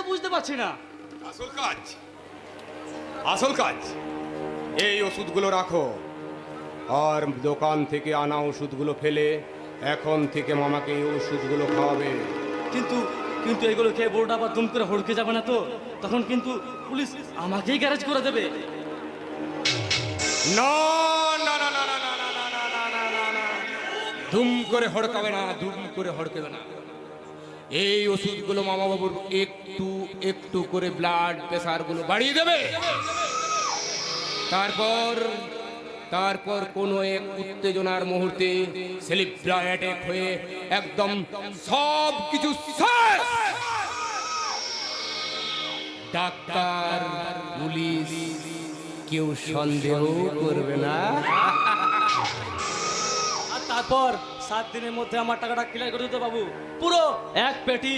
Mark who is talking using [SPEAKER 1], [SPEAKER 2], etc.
[SPEAKER 1] বুঝতে পারছি না।
[SPEAKER 2] আসল কাজ এই ওষুধগুলো রাখো, আর দোকান থেকে আনা ওষুধগুলো ফেলে এখন থেকে মামাকে এই ওষুধগুলো খাওয়াবে।
[SPEAKER 1] কিন্তু কিন্তু এগুলো খেয়ে বড়টা আবার দুম করে হড়কে যাবে না তো? তখন কিন্তু পুলিশ আমাকেই গ্যারেজ করে দেবে।
[SPEAKER 2] না না না না না না না না না না না না না, ধুম করে হড়কাবে না, ধুম করে হড়কাবে না। এই ওষুধগুলো মামা বাবুর একটু একটু করে ব্লাড প্রেসার গুলো বাড়িয়ে দেবে। তারপর তারপর কোনো এক উত্তেজনার মুহূর্তে সেলিব্রাল অ্যাটাক হয়ে একদম সব কিছু শেষ। ডাক্তার, পুলিশ কেউ সন্দেহ করবে না।
[SPEAKER 1] আর তারপর 7 দিনের মধ্যে আমার টাকাটা ক্লিয়ার করে দিতে বাবু, পুরো এক পেটি।